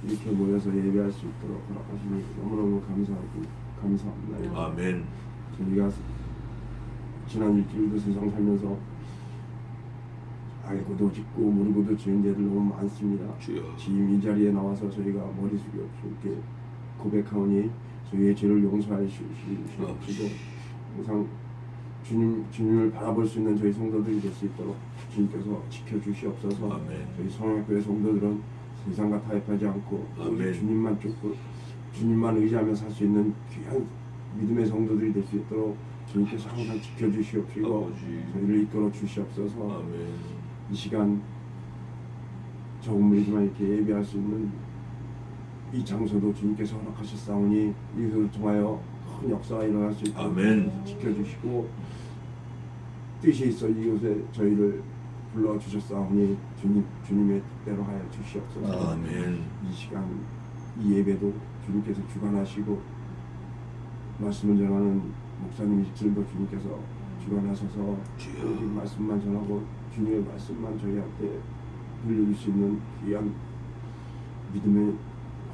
이렇게 모여서 예배할 수 있도록 허락하시니 너무너무 감사합니다. 아멘. 저희가 지난 일주일도 세상 살면서 알고도 짓고 모르고도 지은 죄들 너무 많습니다. 주여. 지금 이 자리에 나와서 저희가 머리 숙여 주께 고백하오니 저희의 죄를 용서하시고 항상 주님을 바라볼 수 있는 저희 성도들이 될 수 있도록 주님께서 지켜주시옵소서. 아멘. 저희 성약교회 성도들은 세상과 타협하지 않고 오직 주님만 쫓고 주님만 의지하며 살 수 있는 귀한 믿음의 성도들이 될 수 있도록 주님께서 항상 지켜주시옵시고 저희를 이끌어 주시옵소서. 아멘. 이 시간 적은 무리지만 이렇게 예배할 수 있는 이 장소도 주님께서 허락하셨사오니 이것을 통하여 큰 역사가 일어날 수 있도록 아멘. 지켜주시고 뜻이 있어 이곳에 저희를 불러주셨사오니 주님의 뜻대로 하여 주시옵소서. 아멘. 이 시간 이 예배도 주님께서 주관하시고 말씀을 전하는 목사님들도 주님께서 주관하셔서 오직 말씀만 전하고 주님의 말씀만 저희한테 들려줄 수 있는 귀한 믿음을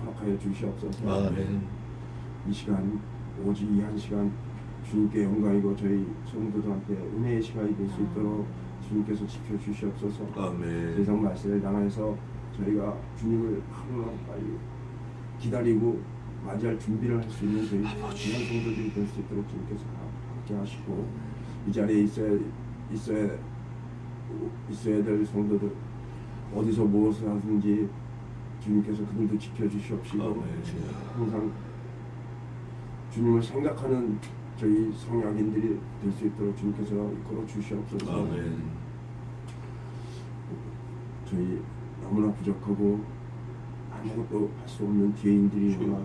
허락하여 주시옵소서. 아멘. 이 시간 오직 이 한 시간 주님께 영광이고 저희 성도들한테 은혜의 시간이 될 수 있도록 주님께서 지켜주시옵소서. 아멘. 세상 말세를 향해서 저희가 주님을 하루나 빨리 기다리고 맞이할 준비를 할 수 있는 저희 귀한 성도들이 될 수 있도록 주님께서 함께 하시고 이 자리에 있어야 될 성도들 어디서 무엇을 하든지 주님께서 그들도 지켜주시옵시고 항상 주님을 생각하는 저희 성약인들이 될 수 있도록 주님께서 이끌어 주시옵소서. 아멘. 저희 너무나 부족하고 아무것도 할 수 없는 죄인들이구나.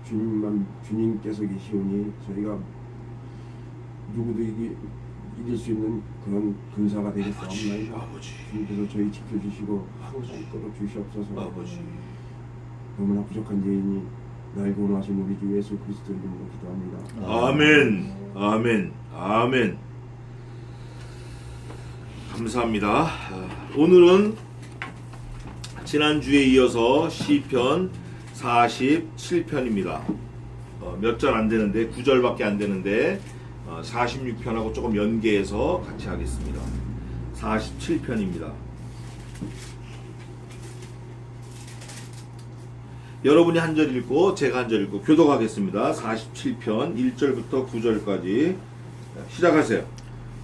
주님께서 계시오니 저희가 누구도 이길 수 있는 그런 근사가 되겠사옵나이다. 주님께서 저희 지켜주시고 항상 이끌어 주시옵소서. 아버지. 너무나 부족한 죄인이 날 구원하신 우리 주 예수 그리스도 이름으로 기도합니다. 아멘. 아멘. 아멘. 감사합니다. 오늘은 지난주에 이어서 시편 47편입니다. 몇 절 안 되는데 9절밖에 안 되는데 46편하고 조금 연계해서 같이 하겠습니다. 47편입니다. 여러분이 한 절 읽고 제가 한 절 읽고 교독하겠습니다. 47편 1절부터 9절까지 시작하세요.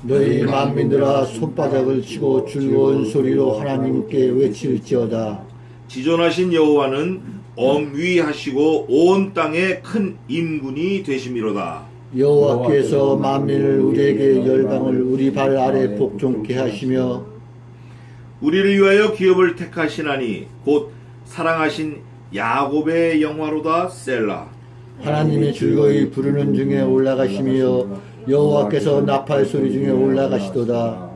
너희 만민들아 손바닥을 치고 즐거운 소리로 하나님께 외칠지어다. 지존하신 여호와는 엄위하시고 온 땅에 큰 임군이 되심이로다. 여호와께서 만민을 우리에게 열방을 우리 발 아래 복종케 하시며 우리를 위하여 기업을 택하시나니 곧 사랑하신 야곱의 영화로다. 셀라. 하나님이 즐거이 부르는 중에 올라가시며 여호와께서 나팔 소리 중에 올라가시도다.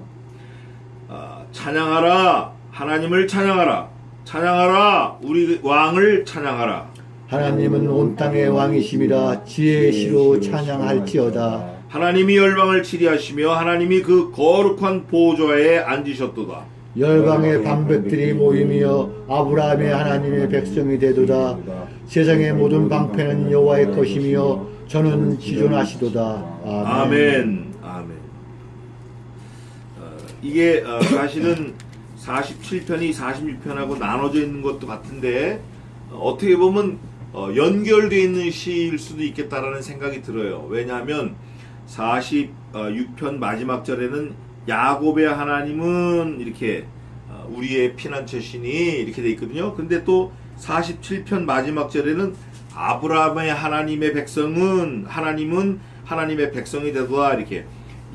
찬양하라. 하나님을 찬양하라. 찬양하라. 우리 왕을 찬양하라. 하나님은 온 땅의 왕이심이라 지혜의 시로 찬양할지어다. 하나님이 열방을 치리하시며 하나님이 그 거룩한 보좌에 앉으셨도다. 열방의 방백들이 모이며 아브라함의 하나님의 백성이 되도다. 세상의 모든 방패는 여호와의 것이며 저는 지존하시도다. 아멘. 아멘. 이게 사실은 47편이 46편하고 나눠져 있는 것도 같은데 어떻게 보면 연결되어 있는 시일 수도 있겠다라는 생각이 들어요. 왜냐하면 46편 마지막 절에는 야곱의 하나님은 이렇게 우리의 피난처시니 이렇게 돼 있거든요. 근데 또 47편 마지막 절에는 아브라함의 하나님의 백성은 하나님의 백성이 되도다. 이렇게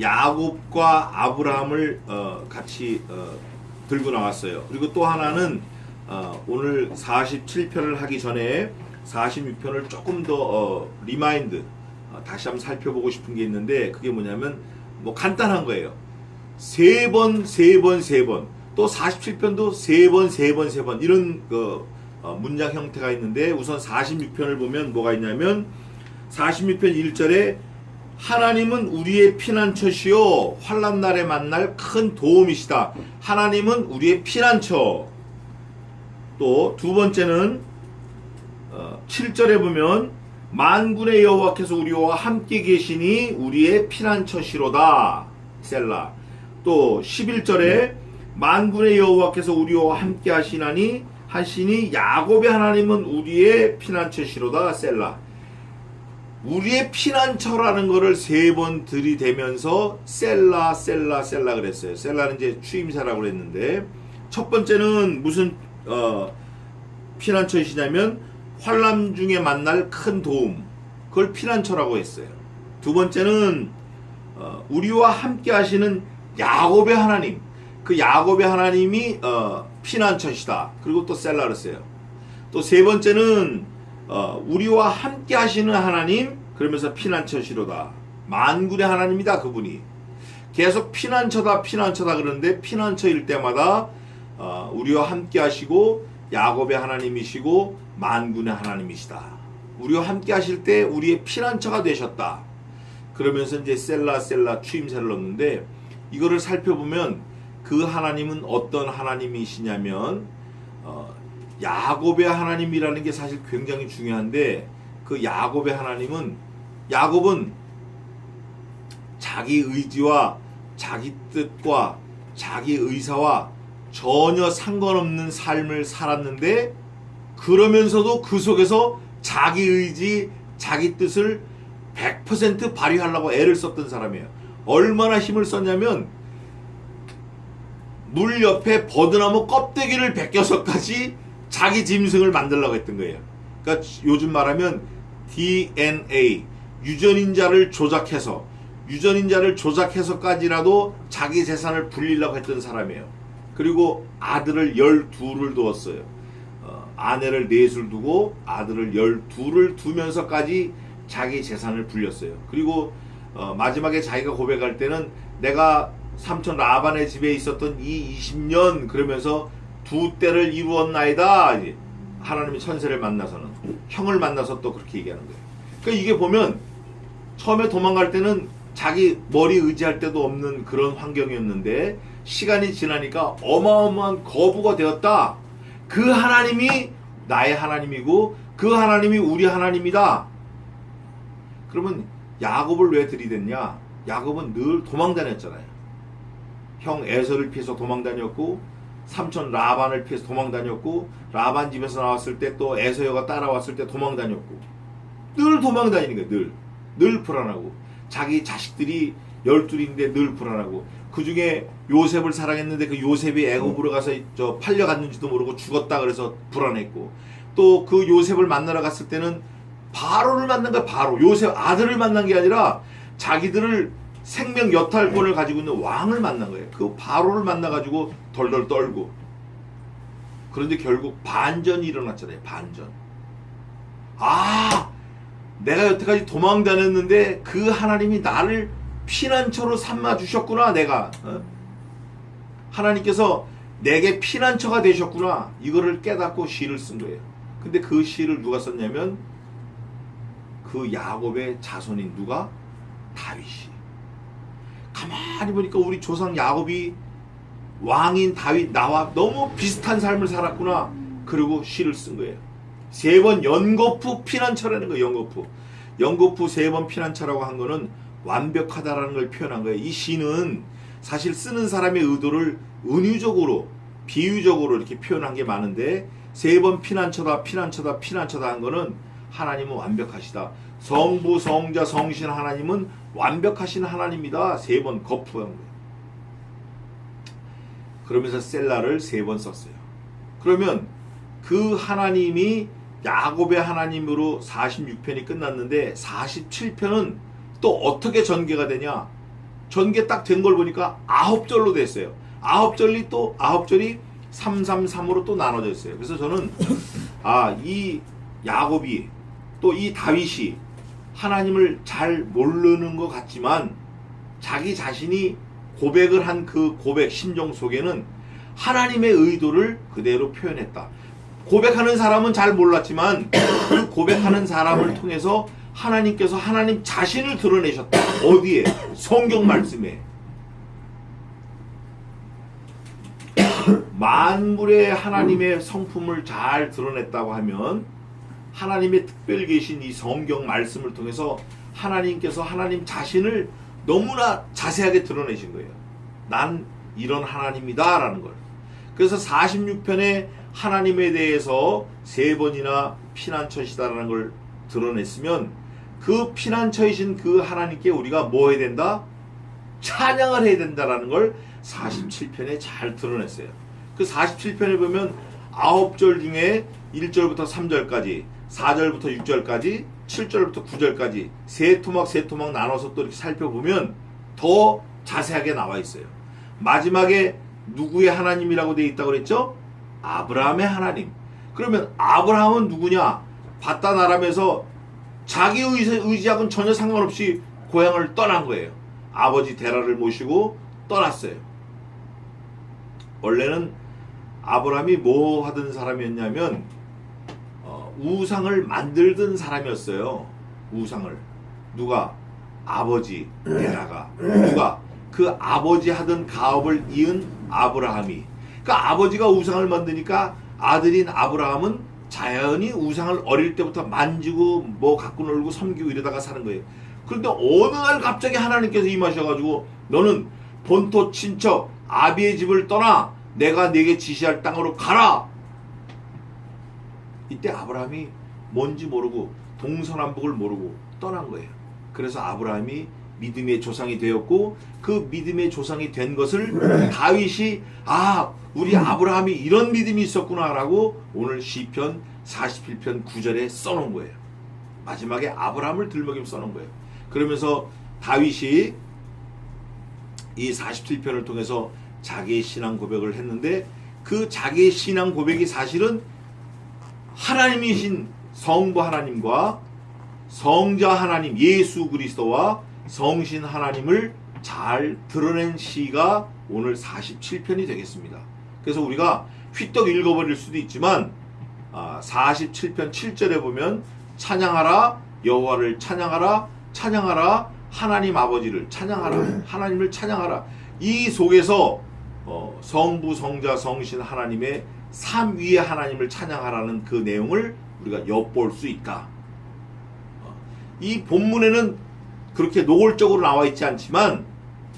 야곱과 아브라함을 같이 들고 나왔어요. 그리고 또 하나는 오늘 47편을 하기 전에 46편을 조금 더 리마인드 다시 한번 살펴보고 싶은 게 있는데 그게 뭐냐면 뭐 간단한 거예요. 세 번 또 47편도 세 번 이런 문장 형태가 있는데 우선 46편을 보면 뭐가 있냐면 46편 1절에 하나님은 우리의 피난처시요 환난 날에 만날 큰 도움이시다. 하나님은 우리의 피난처. 또 두 번째는 7절에 보면 만군의 여호와께서 우리와 함께 계시니 우리의 피난처시로다. 셀라. 또 11절에 만군의 여호와께서 우리와 함께 하시니 야곱의 하나님은 우리의 피난처시로다. 셀라. 우리의 피난처라는 거를 3번 들이대면서 셀라 그랬어요. 셀라는 이제 추임새라고 그랬는데, 첫 번째는 무슨 피난처이시냐면 환난 중에 만날 큰 도움, 그걸 피난처라고 했어요. 두 번째는 우리와 함께 하시는 야곱의 하나님, 그 야곱의 하나님이 피난처시다. 그리고 또 셀라 그랬어요. 또 세 번째는 우리와 함께 하시는 하나님, 그러면서 피난처시로다. 만군의 하나님이다, 그분이. 계속 피난처다 그러는데, 피난처일 때마다 우리와 함께 하시고 야곱의 하나님이시고 만군의 하나님이시다. 우리와 함께 하실 때 우리의 피난처가 되셨다. 그러면서 이제 셀라 추임새를 넣는데, 이거를 살펴보면 그 하나님은 어떤 하나님이시냐면 야곱의 하나님이라는 게 사실 굉장히 중요한데, 그 야곱의 하나님은, 야곱은 자기 의지와 자기 뜻과 자기 의사와 전혀 상관없는 삶을 살았는데, 그러면서도 그 속에서 자기 의지, 자기 뜻을 100% 발휘하려고 애를 썼던 사람이에요. 얼마나 힘을 썼냐면 물 옆에 버드나무 껍데기를 벗겨서까지 자기 짐승을 만들려고 했던 거예요. 그러니까 요즘 말하면 DNA, 유전인자를 조작해서까지라도 자기 재산을 불리려고 했던 사람이에요. 그리고 아들을 12를 두었어요. 아내를 4을 두고 아들을 12를 두면서까지 자기 재산을 불렸어요. 그리고 마지막에 자기가 고백할 때는 내가 삼촌 라반의 집에 있었던 이 20년 그러면서 2때를 이루었나이다. 하나님의 천사를 만나서는, 형을 만나서 또 그렇게 얘기하는 거예요. 그러니까 이게 보면 처음에 도망갈 때는 자기 머리 의지할 데도 없는 그런 환경이었는데, 시간이 지나니까 어마어마한 거부가 되었다. 그 하나님이 나의 하나님이고 그 하나님이 우리 하나님이다. 그러면 야곱을 왜 들이댔냐? 야곱은 늘 도망다녔잖아요. 형 에서를 피해서 도망다녔고, 삼촌 라반을 피해서 도망다녔고, 라반 집에서 나왔을 때 또 에서여가 따라왔을 때 도망다녔고, 늘 도망다니는 거예요. 늘 불안하고, 자기 자식들이 12인데 늘 불안하고, 그 중에 요셉을 사랑했는데 그 요셉이 애굽으로 가서 팔려갔는지도 모르고 죽었다 그래서 불안했고, 또 그 요셉을 만나러 갔을 때는 바로를 만난 거야. 바로 요셉 아들을 만난 게 아니라 자기들을 생명 여탈권을 가지고 있는 왕을 만난 거예요. 그 바로를 만나가지고 덜덜 떨고. 그런데 결국 반전이 일어났잖아요. 반전. 아, 내가 여태까지 도망 다녔는데 그 하나님이 나를 피난처로 삼아 주셨구나. 내가 하나님께서 내게 피난처가 되셨구나. 이거를 깨닫고 시를 쓴 거예요. 근데 그 시를 누가 썼냐면 그 야곱의 자손인 누가? 다윗이. 가만히 보니까 우리 조상 야곱이 왕인 다윗 나와 너무 비슷한 삶을 살았구나. 그리고 시를 쓴 거예요. 3번 연거푸 피난처라는 거예요. 연거푸 3번 피난처라고 한 거는 완벽하다라는 걸 표현한 거예요. 이 시는 사실 쓰는 사람의 의도를 은유적으로, 비유적으로 이렇게 표현한 게 많은데, 3번 피난처다 한 거는 하나님은 완벽하시다. 성부, 성자, 성신 하나님은 완벽하신 하나님이다. 3번 거푸한 거예요. 그러면서 셀라를 3번 썼어요. 그러면 그 하나님이 야곱의 하나님으로 46편이 끝났는데 47편은 또 어떻게 전개가 되냐? 전개 딱 된 걸 보니까 9절로 됐어요. 9절이 333으로 또 나눠져 있어요. 그래서 저는 이 야곱이 또 이 다윗이 하나님을 잘 모르는 것 같지만 자기 자신이 고백을 한 그 고백 심정 속에는 하나님의 의도를 그대로 표현했다. 고백하는 사람은 잘 몰랐지만 그 고백하는 사람을 통해서 하나님께서 하나님 자신을 드러내셨다. 어디에? 성경 말씀에. 만물의 하나님의 성품을 잘 드러냈다고 하면 하나님의 특별 계신 이 성경 말씀을 통해서 하나님께서 하나님 자신을 너무나 자세하게 드러내신 거예요. 난 이런 하나님이다 라는 걸. 그래서 46편에 하나님에 대해서 3번이나 피난처시다라는 걸 드러냈으면 그 피난처이신 그 하나님께 우리가 뭐 해야 된다? 찬양을 해야 된다라는 걸 47편에 잘 드러냈어요. 그 47편에 보면 9절 중에 1절부터 3절까지, 4절부터 6절까지, 7절부터 9절까지 세 토막 나눠서 또 이렇게 살펴보면 더 자세하게 나와 있어요. 마지막에 누구의 하나님이라고 되어 있다고 그랬죠? 아브라함의 하나님. 그러면 아브라함은 누구냐? 바단 아람에서 자기 의지하고는 전혀 상관없이 고향을 떠난 거예요. 아버지 데라를 모시고 떠났어요. 원래는 아브라함이 뭐 하던 사람이었냐면 우상을 만들던 사람이었어요. 우상을. 누가? 아버지 데라가. 누가? 그 아버지 하던 가업을 이은 아브라함이. 그러니까 아버지가 우상을 만드니까 아들인 아브라함은 자연히 우상을 어릴 때부터 만지고 뭐 갖고 놀고 섬기고 이러다가 사는 거예요. 그런데 어느 날 갑자기 하나님께서 임하셔가지고 너는 본토 친척 아비의 집을 떠나 내가 네게 지시할 땅으로 가라. 이때 아브라함이 뭔지 모르고 동서남북을 모르고 떠난 거예요. 그래서 아브라함이 믿음의 조상이 되었고 그 믿음의 조상이 된 것을 다윗이 우리 아브라함이 이런 믿음이 있었구나 라고 오늘 시편 47편 9절에 써놓은 거예요. 마지막에 아브라함을 들먹이며 써놓은 거예요. 그러면서 다윗이 이 47편을 통해서 자기의 신앙 고백을 했는데 그 자기의 신앙 고백이 사실은 하나님이신 성부 하나님과 성자 하나님 예수 그리스도와 성신 하나님을 잘 드러낸 시가 오늘 47편이 되겠습니다. 그래서 우리가 휘떡 읽어버릴 수도 있지만 47편 7절에 보면 찬양하라 여호와를 찬양하라 찬양하라 하나님 아버지를 찬양하라 하나님을 찬양하라. 이 속에서 성부 성자 성신 하나님의 삼위의 하나님을 찬양하라는 그 내용을 우리가 엿볼 수 있다. 이 본문에는 그렇게 노골적으로 나와 있지 않지만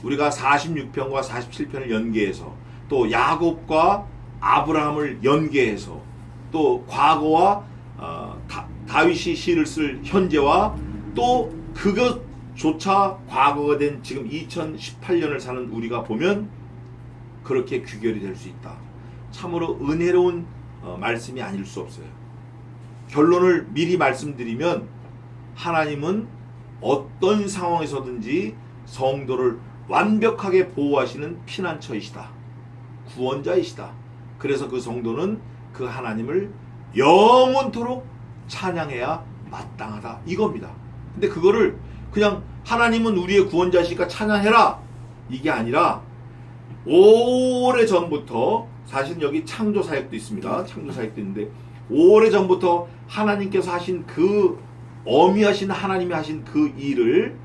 우리가 46편과 47편을 연계해서 또 야곱과 아브라함을 연계해서 또 과거와 다윗이 시를 쓸 현재와 또 그것조차 과거가 된 지금 2018년을 사는 우리가 보면 그렇게 귀결이 될 수 있다. 참으로 은혜로운 말씀이 아닐 수 없어요. 결론을 미리 말씀드리면 하나님은 어떤 상황에서든지 성도를 완벽하게 보호하시는 피난처이시다. 구원자이시다. 그래서 그 성도는 그 하나님을 영원토록 찬양해야 마땅하다. 이겁니다. 근데 그거를 그냥 하나님은 우리의 구원자시니까 찬양해라. 이게 아니라 오래전부터 사실 여기 창조사역도 있습니다. 창조사역도 있는데 오래전부터 하나님께서 하신 그 어미하신 하나님이 하신 그 일을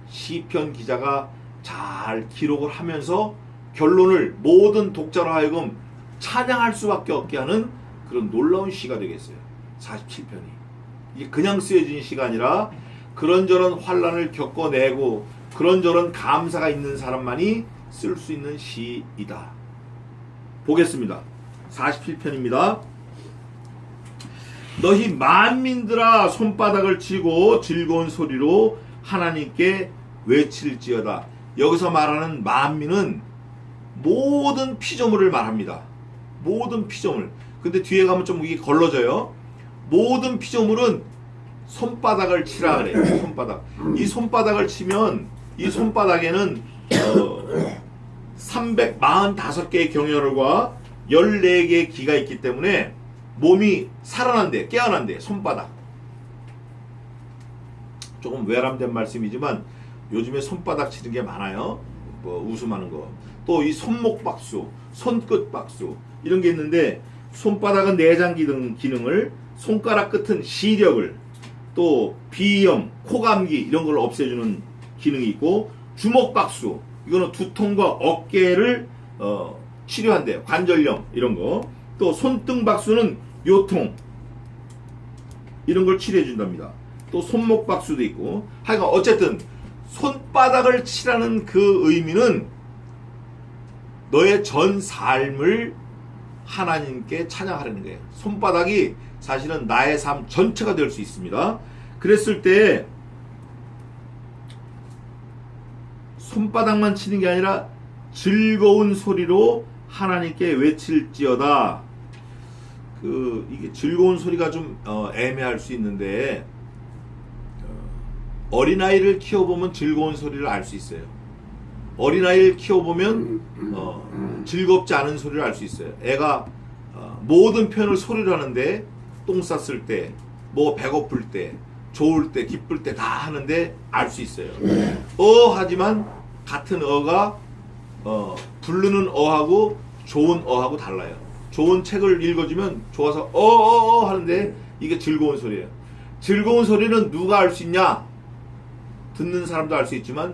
시편 기자가 잘 기록을 하면서 결론을 모든 독자로 하여금 찬양할 수밖에 없게 하는 그런 놀라운 시가 되겠어요. 47편이. 이게 그냥 쓰여진 시가 아니라 그런저런 환란을 겪어내고 그런저런 감사가 있는 사람만이 쓸 수 있는 시이다. 보겠습니다. 47편입니다. 너희 만민들아 손바닥을 치고 즐거운 소리로 하나님께 외칠지어다. 여기서 말하는 만민은 모든 피조물을 말합니다. 모든 피조물. 근데 뒤에 가면 좀 이게 걸러져요. 모든 피조물은 손바닥을 치라 그래요. 손바닥. 이 손바닥을 치면 이 손바닥에는 345개의 경혈과 14개의 기가 있기 때문에 몸이 살아난대, 깨어난대. 손바닥. 조금 외람된 말씀이지만 요즘에 손바닥 치는 게 많아요. 뭐 웃음하는 거. 또 이 손목 박수, 손끝 박수 이런 게 있는데 손바닥은 내장 기능을, 손가락 끝은 시력을, 또 비염, 코감기 이런 걸 없애주는 기능이 있고 주먹 박수 이거는 두통과 어깨를 치료한대요. 관절염 이런 거. 또 손등 박수는 요통 이런 걸 치료해 준답니다. 또 손목 박수도 있고. 하여간 어쨌든 손바닥을 치라는 그 의미는 너의 전 삶을 하나님께 찬양하라는 거예요. 손바닥이 사실은 나의 삶 전체가 될 수 있습니다. 그랬을 때 손바닥만 치는 게 아니라 즐거운 소리로 하나님께 외칠지어다. 이게 즐거운 소리가 좀 애매할 수 있는데 어린아이를 키워보면 즐거운 소리를 알 수 있어요. 어린아이를 키워보면 즐겁지 않은 소리를 알 수 있어요. 애가 모든 표현을 소리로 하는데 똥 쌌을 때, 뭐 배고플 때, 좋을 때, 기쁠 때 다 하는데 알 수 있어요. 하지만 같은 어가 부르는 어하고 좋은 어하고 달라요. 좋은 책을 읽어주면 좋아서 하는데 이게 즐거운 소리예요. 즐거운 소리는 누가 알 수 있냐? 듣는 사람도 알 수 있지만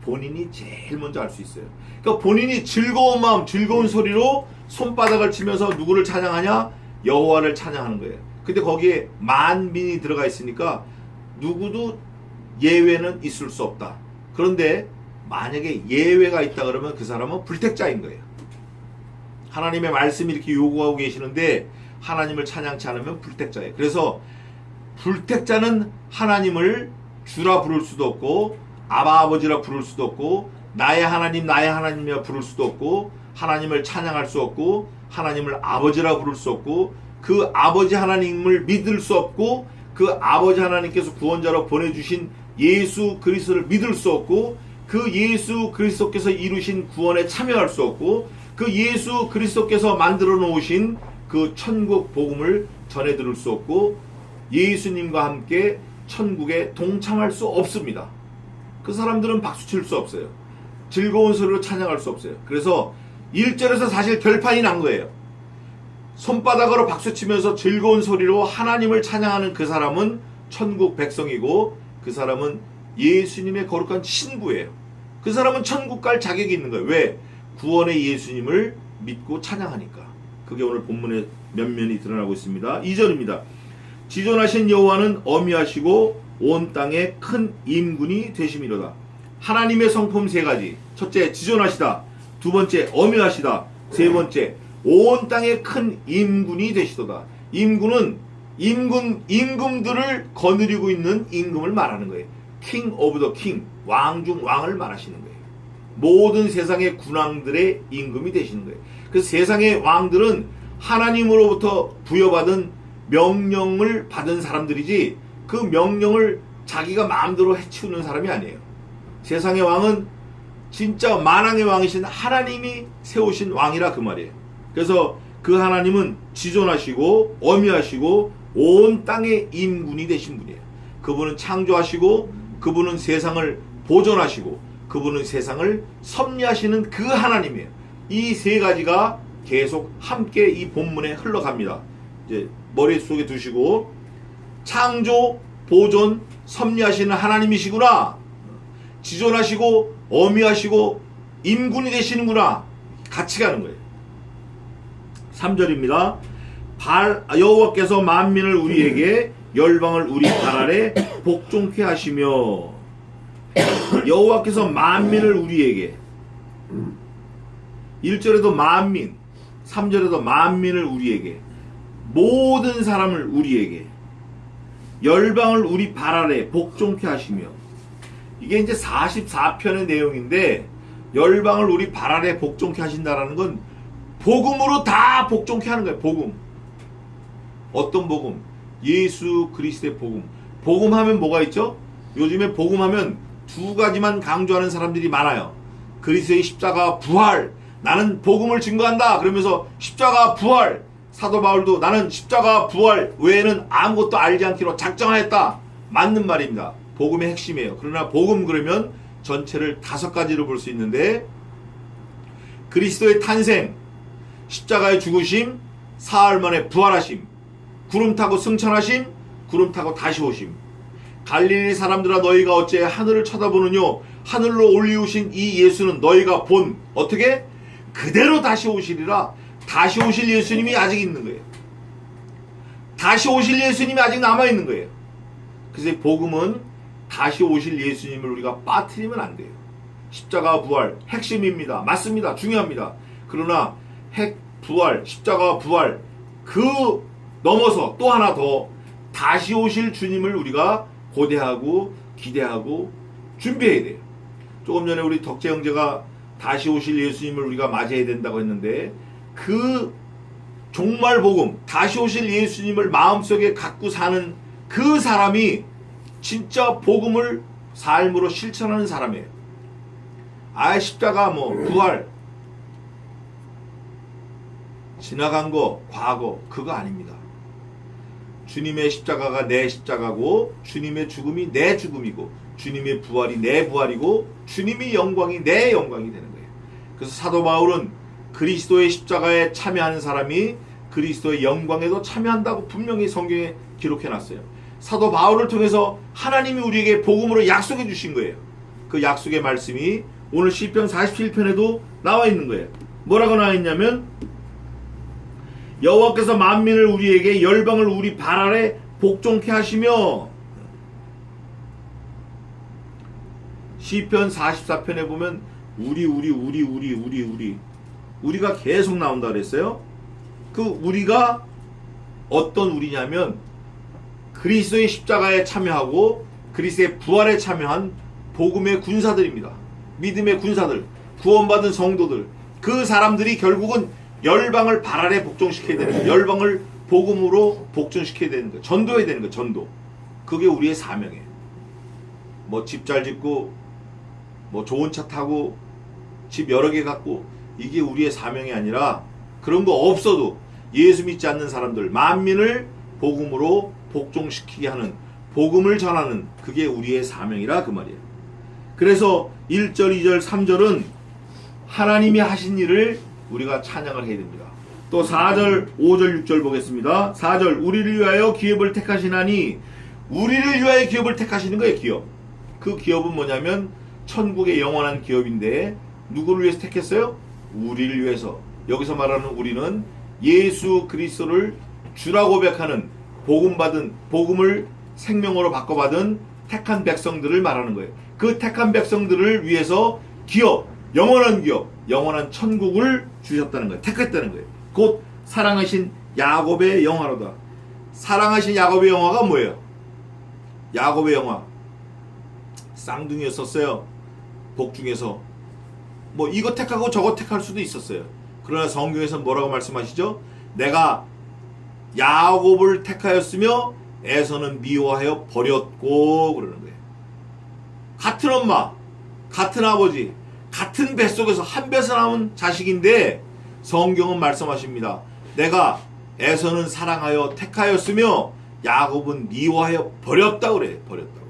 본인이 제일 먼저 알 수 있어요. 그러니까 본인이 즐거운 마음, 즐거운 소리로 손바닥을 치면서 누구를 찬양하냐? 여호와를 찬양하는 거예요. 근데 거기에 만민이 들어가 있으니까 누구도 예외는 있을 수 없다. 그런데 만약에 예외가 있다 그러면 그 사람은 불택자인 거예요. 하나님의 말씀이 이렇게 요구하고 계시는데 하나님을 찬양치 않으면 불택자예요. 그래서 불택자는 하나님을 주라 부를 수도 없고 아버지라 부를 수도 없고 나의 하나님이라 부를 수도 없고 하나님을 찬양할 수 없고 하나님을 아버지라 부를 수 없고 그 아버지 하나님을 믿을 수 없고 그 아버지 하나님께서 구원자로 보내주신 예수 그리스도를 믿을 수 없고 그 예수 그리스도께서 이루신 구원에 참여할 수 없고 그 예수 그리스도께서 만들어 놓으신 그 천국 복음을 전해 들을 수 없고 예수님과 함께 천국에 동참할 수 없습니다. 그 사람들은 박수 칠 수 없어요. 즐거운 소리로 찬양할 수 없어요. 그래서 1절에서 사실 결판이 난 거예요. 손바닥으로 박수 치면서 즐거운 소리로 하나님을 찬양하는 그 사람은 천국 백성이고 그 사람은 예수님의 거룩한 신부예요. 그 사람은 천국 갈 자격이 있는 거예요. 왜? 구원의 예수님을 믿고 찬양하니까. 그게 오늘 본문의 면면이 드러나고 있습니다. 2절입니다. 지존하신 여호와는 어미하시고 온 땅에 큰 임군이 되심이로다. 하나님의 성품 세 가지. 첫째, 지존하시다. 두 번째, 어미하시다. 세 번째, 온 땅에 큰 임군이 되시도다. 임군은 임금들을 거느리고 있는 임금을 말하는 거예요. king of the king, 왕 중 왕을 말하시는 거예요. 모든 세상의 군왕들의 임금이 되시는 거예요. 그 세상의 왕들은 하나님으로부터 부여받은 명령을 받은 사람들이지 그 명령을 자기가 마음대로 해치우는 사람이 아니에요. 세상의 왕은 진짜 만왕의 왕이신 하나님이 세우신 왕이라 그 말이에요. 그래서 그 하나님은 지존하시고 어미하시고 온 땅의 임군이 되신 분이에요. 그분은 창조하시고 그분은 세상을 보존하시고 그분은 세상을 섭리하시는 그 하나님이에요. 이 세 가지가 계속 함께 이 본문에 흘러갑니다. 이제 머릿속에 두시고 창조, 보존, 섭리하시는 하나님이시구나. 지존하시고 어미하시고 임군이 되시는구나. 같이 가는 거예요. 3절입니다. 여호와께서 만민을 우리에게 열방을 우리 발 아래 복종케 하시며. 여호와께서 만민을 우리에게 1절에도 만민 3절에도 만민을 우리에게 모든 사람을 우리에게 열방을 우리 발 아래 복종케 하시며. 이게 이제 44편의 내용인데 열방을 우리 발 아래 복종케 하신다라는 건 복음으로 다 복종케 하는 거예요. 복음. 어떤 복음? 예수 그리스도의 복음. 복음하면 뭐가 있죠? 요즘에 복음하면 두 가지만 강조하는 사람들이 많아요. 그리스도의 십자가 부활. 나는 복음을 증거한다. 그러면서 십자가 부활. 사도 바울도 나는 십자가 부활 외에는 아무것도 알지 않기로 작정하였다. 맞는 말입니다. 복음의 핵심이에요. 그러나 복음 그러면 전체를 5가지로 볼 수 있는데 그리스도의 탄생, 십자가의 죽으심, 사흘 만에 부활하심, 구름 타고 승천하심, 구름 타고 다시 오심. 갈릴리 사람들아 너희가 어째 하늘을 쳐다보느뇨? 하늘로 올리우신 이 예수는 너희가 본 어떻게? 그대로 다시 오시리라. 다시 오실 예수님이 아직 있는 거예요. 다시 오실 예수님이 아직 남아있는 거예요. 그래서 복음은 다시 오실 예수님을 우리가 빠뜨리면 안 돼요. 십자가 부활 핵심입니다. 맞습니다. 중요합니다. 그러나 부활, 십자가 부활 그 넘어서 또 하나 더 다시 오실 주님을 우리가 고대하고 기대하고 준비해야 돼요. 조금 전에 우리 덕재 형제가 다시 오실 예수님을 우리가 맞이해야 된다고 했는데 그 종말 복음, 다시 오실 예수님을 마음속에 갖고 사는 그 사람이 진짜 복음을 삶으로 실천하는 사람이에요. 십자가 부활 지나간 거 과거 그거 아닙니다. 주님의 십자가가 내 십자가고 주님의 죽음이 내 죽음이고 주님의 부활이 내 부활이고 주님의 영광이 내 영광이 되는 거예요. 그래서 사도 바울은 그리스도의 십자가에 참여하는 사람이 그리스도의 영광에도 참여한다고 분명히 성경에 기록해놨어요. 사도 바울을 통해서 하나님이 우리에게 복음으로 약속해 주신 거예요. 그 약속의 말씀이 오늘 시편 47편에도 나와 있는 거예요. 뭐라고 나와 있냐면 여호와께서 만민을 우리에게 열방을 우리 발 아래 복종케 하시며 시편 44편에 보면 우리가 계속 나온다 그랬어요. 그 우리가 어떤 우리냐면 그리스도의 십자가에 참여하고 그리스도의 부활에 참여한 복음의 군사들입니다. 믿음의 군사들, 구원받은 성도들, 그 사람들이 결국은 열방을 발 아래 복종시켜야 되는 거예요. 열방을 복음으로 복종시켜야 되는 거예요. 전도해야 되는 거예요. 전도. 그게 우리의 사명이에요. 집 잘 짓고 좋은 차 타고 집 여러 개 갖고 이게 우리의 사명이 아니라 그런 거 없어도 예수 믿지 않는 사람들 만민을 복음으로 복종시키게 하는 복음을 전하는 그게 우리의 사명이라 그 말이에요. 그래서 1절, 2절, 3절은 하나님이 하신 일을 우리가 찬양을 해야 됩니다. 또 4절, 5절, 6절 보겠습니다. 4절 우리를 위하여 기업을 택하시나니 우리를 위하여 기업을 택하시는 거예요. 기업. 그 기업은 뭐냐면 천국의 영원한 기업인데 누구를 위해서 택했어요? 우리를 위해서. 여기서 말하는 우리는 예수 그리스도를 주라 고백하는 복음받은 복음을 생명으로 바꿔받은 택한 백성들을 말하는 거예요. 그 택한 백성들을 위해서 기업, 영원한 기업, 영원한 천국을 주셨다는 거예요. 택했다는 거예요. 곧 사랑하신 야곱의 영화로다. 사랑하신 야곱의 영화가 뭐예요? 야곱의 영화 쌍둥이였었어요. 복 중에서 이거 택하고 저거 택할 수도 있었어요. 그러나 성경에서는 뭐라고 말씀하시죠? 내가 야곱을 택하였으며 에서는 미워하여 버렸고 그러는 거예요. 같은 엄마, 같은 아버지, 같은 뱃속에서 한 뱃에 나온 자식인데 성경은 말씀하십니다. 내가 에서는 사랑하여 택하였으며 야곱은 미워하여 버렸다고 그래요. 버렸다고.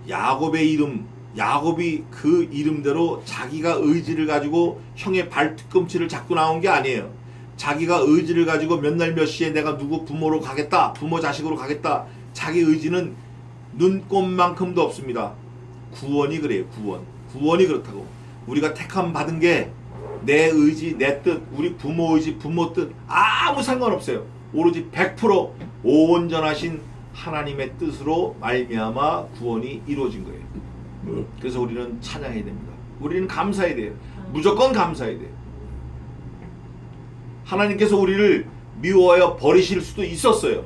야곱의 이름, 야곱이 그 이름대로 자기가 의지를 가지고 형의 발뒤꿈치를 잡고 나온 게 아니에요. 자기가 의지를 가지고 몇 날 몇 시에 내가 누구 부모로 가겠다, 부모 자식으로 가겠다. 자기 의지는 눈꼽만큼도 없습니다. 구원이 그래요. 구원이 그렇다고. 우리가 택함 받은 게 내 의지, 내 뜻, 우리 부모 의지, 부모 뜻 아무 상관없어요. 오로지 100% 온전하신 하나님의 뜻으로 말미암아 구원이 이루어진 거예요. 그래서 우리는 찬양해야 됩니다. 우리는 감사해야 돼요. 무조건 감사해야 돼요. 하나님께서 우리를 미워하여 버리실 수도 있었어요.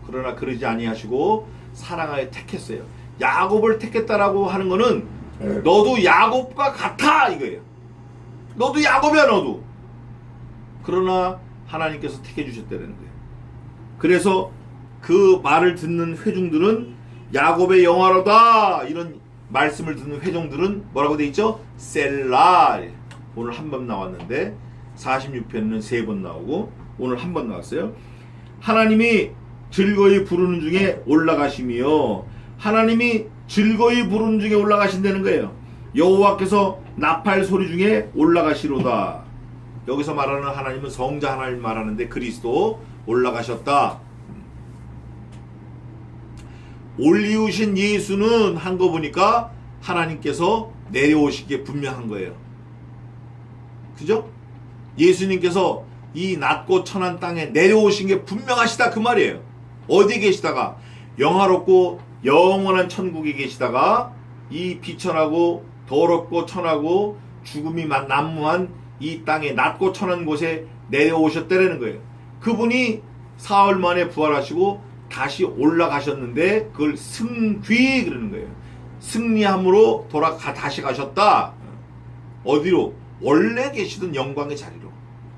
그러나 그러지 아니하시고 사랑하여 택했어요. 야곱을 택했다라고 하는 거는 너도 야곱과 같아 이거예요. 너도 야곱이야 너도. 그러나 하나님께서 택해 주셨다는 거예요. 그래서 그 말을 듣는 회중들은 야곱의 영화로다 이런 말씀을 듣는 회중들은 뭐라고 돼 있죠? 셀라. 오늘 한 번 나왔는데 46편은 3번 나오고 오늘 한 번 나왔어요. 하나님이 즐거이 부르는 중에 올라가시며 하나님이 즐거이 부르는 중에 올라가신다는 거예요. 여호와께서 나팔 소리 중에 올라가시로다. 여기서 말하는 하나님은 성자 하나님 말하는데 그리스도 올라가셨다. 올리우신 예수는 한 거 보니까 하나님께서 내려오시기에 분명한 거예요. 그죠? 예수님께서 이 낮고 천한 땅에 내려오신 게 분명하시다 그 말이에요. 어디 계시다가 영화롭고 영원한 천국에 계시다가 이 비천하고 더럽고 천하고 죽음이 난무한 이 땅에 낮고 천한 곳에 내려오셨다라는 거예요. 그분이 사흘 만에 부활하시고 다시 올라가셨는데 그걸 승귀 그러는 거예요. 승리함으로 다시 가셨다. 어디로? 원래 계시던 영광의 자리로.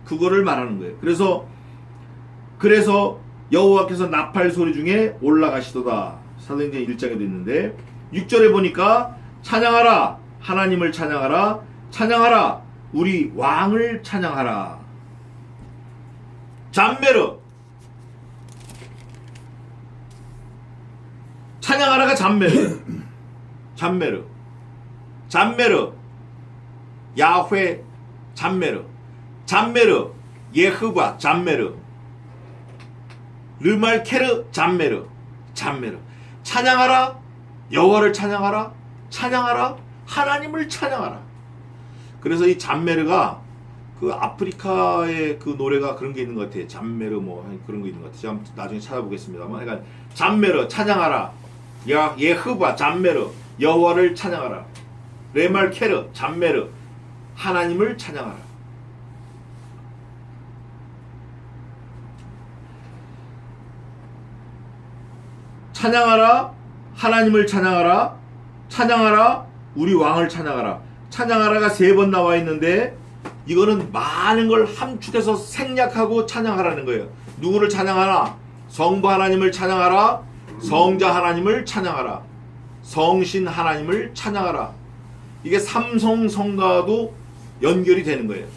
그거를 말하는 거예요. 그래서 여호와께서 나팔 소리 중에 올라가시도다. 사도행전 1장에도 있는데 6절에 보니까 찬양하라 하나님을 찬양하라 찬양하라 우리 왕을 찬양하라. 잠메르 찬양하라가 잠메르 야훼 잠메르 예흐바 잠메르 르말케르 잠메르 찬양하라 여호와를 찬양하라 하나님을 찬양하라. 그래서 이 잠메르가 그 아프리카의 그 노래가 그런 게 있는 것 같아요. 잠메르 뭐 그런 거 있는 것 같아요. 제가 나중에 찾아보겠습니다만 그러니까 잠메르 찬양하라 예흐바 잠메르 여호와를 찬양하라 레말케르 잠메르 하나님을 찬양하라. 찬양하라 하나님을 찬양하라 우리 왕을 찬양하라가 3번 나와 있는데 이거는 많은 걸 함축해서 생략하고 찬양하라는 거예요. 누구를 찬양하라? 성부 하나님을 찬양하라 성자 하나님을 찬양하라 성신 하나님을 찬양하라. 이게 삼성성가도 연결이 되는 거예요.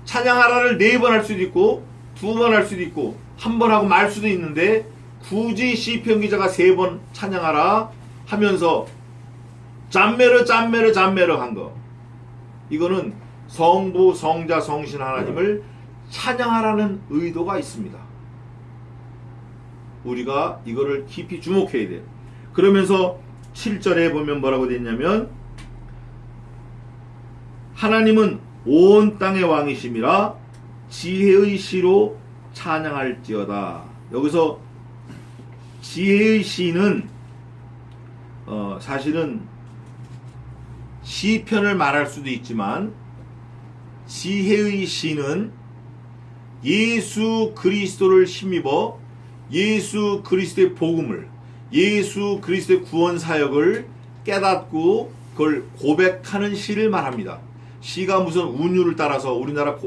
찬양하라를 4번 할 수도 있고 2번 할 수도 있고 1번 하고 말 수도 있는데 굳이 시편 기자가 3번 찬양하라 하면서 잠메르 한 거. 이거는 성부, 성자, 성신 하나님을 찬양하라는 의도가 있습니다. 우리가 이거를 깊이 주목해야 돼요. 그러면서 7절에 보면 뭐라고 되어 있냐면 하나님은 온 땅의 왕이심이라 지혜의 시로 찬양할지어다. 여기서 지혜의 시는 사실은 시편을 말할 수도 있지만 지혜의 시는 예수 그리스도를 힘입어 예수 그리스도의 복음을 예수 그리스도의 구원 사역을 깨닫고 그걸 고백하는 시를 말합니다. 시가 무슨 운율을 따라서 우리나라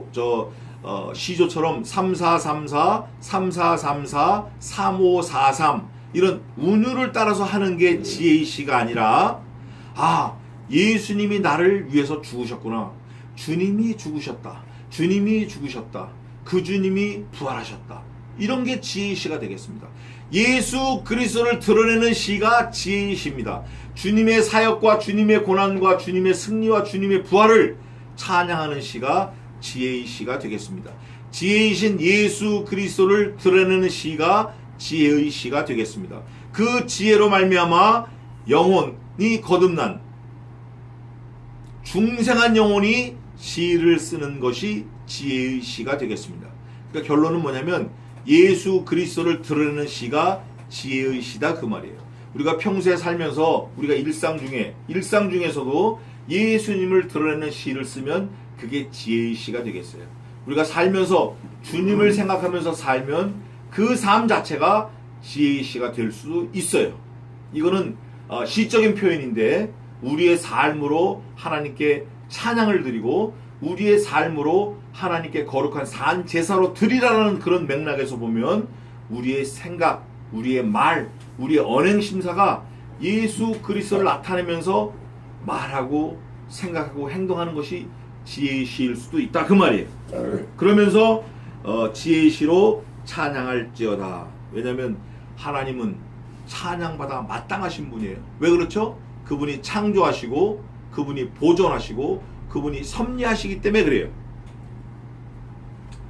시조처럼 3434, 3434, 3543 이런 운율을 따라서 하는 게 지혜의 시가 아니라 예수님이 나를 위해서 죽으셨구나. 주님이 죽으셨다. 그 주님이 부활하셨다. 이런 게 지혜의 시가 되겠습니다. 예수 그리스도를 드러내는 시가 지혜의 시입니다. 주님의 사역과 주님의 고난과 주님의 승리와 주님의 부활을 찬양하는 시가 지혜의 시가 되겠습니다. 지혜의 신 예수 그리스도를 드러내는 시가 지혜의 시가 되겠습니다. 그 지혜로 말미암아 영혼이 거듭난 중생한 영혼이 시를 쓰는 것이 지혜의 시가 되겠습니다. 그러니까 결론은 뭐냐면 예수 그리스도를 드러내는 시가 지혜의 시다 그 말이에요. 우리가 평소에 살면서 우리가 일상 중에서도 예수님을 드러내는 시를 쓰면 그게 지혜의 시가 되겠어요. 우리가 살면서 주님을 생각하면서 살면 그 삶 자체가 지혜의 시가 될 수도 있어요. 이거는 시적인 표현인데 우리의 삶으로 하나님께 찬양을 드리고 우리의 삶으로 하나님께 거룩한 산 제사로 드리라는 그런 맥락에서 보면 우리의 생각, 우리의 말, 우리의 언행 심사가 예수 그리스도를 나타내면서 말하고 생각하고 행동하는 것이 지혜의 시일 수도 있다 그 말이에요. 그러면서 지혜의 시로 찬양할지어다. 왜냐하면 하나님은 찬양받아 마땅하신 분이에요. 왜 그렇죠? 그분이 창조하시고 그분이 보존하시고 그분이 섭리하시기 때문에 그래요.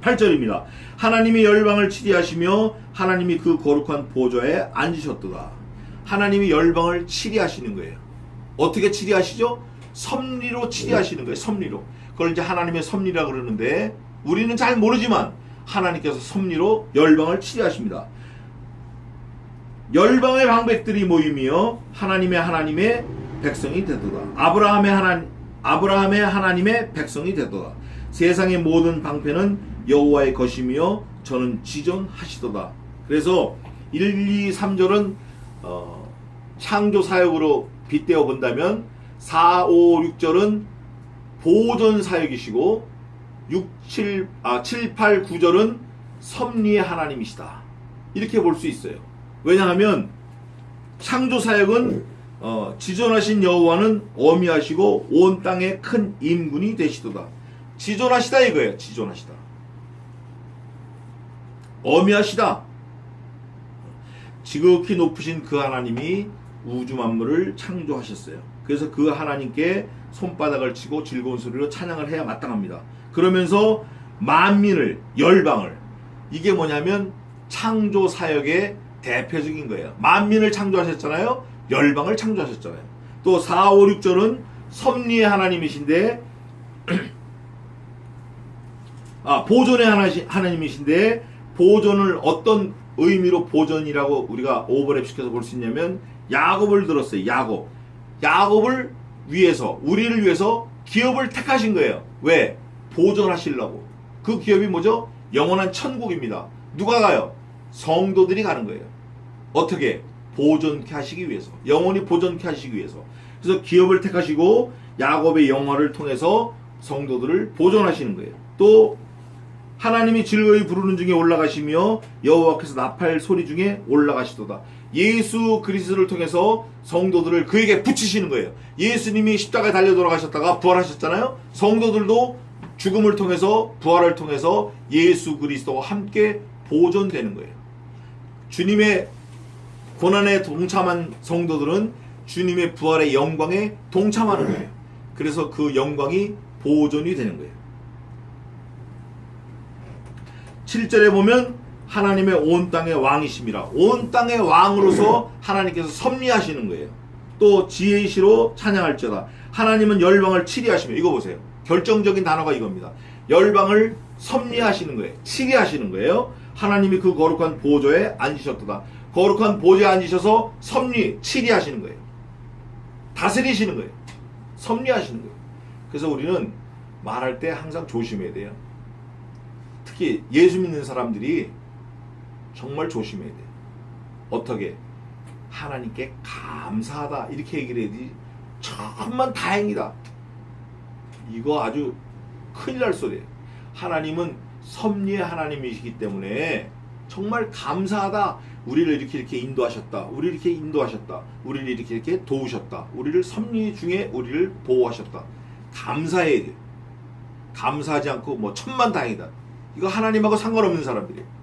8절입니다. 하나님이 열방을 치리하시며 하나님이 그 거룩한 보좌에 앉으셨도다. 하나님이 열방을 치리하시는 거예요. 어떻게 치리하시죠? 섭리로 치리하시는 거예요. 섭리로. 그걸 이제 하나님의 섭리라고 그러는데 우리는 잘 모르지만 하나님께서 섭리로 열방을 치리하십니다. 열방의 방백들이 모이며 하나님의 백성이 되도다. 아브라함의 하나님의 백성이 되도다. 세상의 모든 방패는 여호와의 것이며 저는 지존하시도다. 그래서 1, 2, 3절은 창조 사역으로 빗대어 본다면 4, 5, 6절은 보존 사역이시고 7, 8, 9절은 섭리의 하나님이시다. 이렇게 볼 수 있어요. 왜냐하면 창조 사역은 지존하신 여호와는 어미하시고 온 땅에 큰 임군이 되시도다. 지존하시다 이거예요. 지존하시다. 어미하시다. 지극히 높으신 그 하나님이 우주 만물을 창조하셨어요. 그래서 그 하나님께 손바닥을 치고 즐거운 소리로 찬양을 해야 마땅합니다. 그러면서 만민을, 열방을, 이게 뭐냐면 창조 사역의 대표적인 거예요. 만민을 창조하셨잖아요. 열방을 창조하셨잖아요. 또 4, 5, 6절은 섭리의 하나님이신데 보존의 하나님이신데 보존을 어떤 의미로 보존이라고 우리가 오버랩 시켜서 볼 수 있냐면 야곱을 들었어요. 야곱을 위해서, 우리를 위해서 기업을 택하신 거예요. 왜? 보존하시려고. 그 기업이 뭐죠? 영원한 천국입니다. 누가 가요? 성도들이 가는 거예요. 어떻게? 보존케 하시기 위해서. 영원히 보존케 하시기 위해서. 그래서 기업을 택하시고 야곱의 영화를 통해서 성도들을 보존하시는 거예요. 또 하나님이 즐거이 부르는 중에 올라가시며 여호와께서 나팔 소리 중에 올라가시도다. 예수 그리스도를 통해서 성도들을 그에게 붙이시는 거예요. 예수님이 십자가에 달려 돌아가셨다가 부활하셨잖아요. 성도들도 죽음을 통해서 부활을 통해서 예수 그리스도와 함께 보존되는 거예요. 주님의 고난에 동참한 성도들은 주님의 부활의 영광에 동참하는 거예요. 그래서 그 영광이 보존이 되는 거예요. 7절에 보면 하나님의 온 땅의 왕이심이라. 온 땅의 왕으로서 하나님께서 섭리하시는 거예요. 또 지혜의 시로 찬양할지어다. 하나님은 열방을 치리하시며. 이거 보세요. 결정적인 단어가 이겁니다. 열방을 섭리하시는 거예요. 치리하시는 거예요. 하나님이 그 거룩한 보좌에 앉으셨도다. 거룩한 보좌에 앉으셔서 섭리, 치리하시는 거예요. 다스리시는 거예요. 섭리하시는 거예요. 그래서 우리는 말할 때 항상 조심해야 돼요. 특히 예수 믿는 사람들이 정말 조심해야 돼요. 어떻게? 하나님께 감사하다 이렇게 얘기를 해야지 천만 다행이다. 이거 아주 큰일 날 소리예요. 하나님은 섭리의 하나님이시기 때문에 정말 감사하다. 우리를 이렇게 인도하셨다. 우리를 이렇게 인도하셨다. 우리를 이렇게 도우셨다. 우리를 섭리 중에 우리를 보호하셨다. 감사해야 돼요. 감사하지 않고 뭐 천만 다행이다. 이거 하나님하고 상관없는 사람들이에요.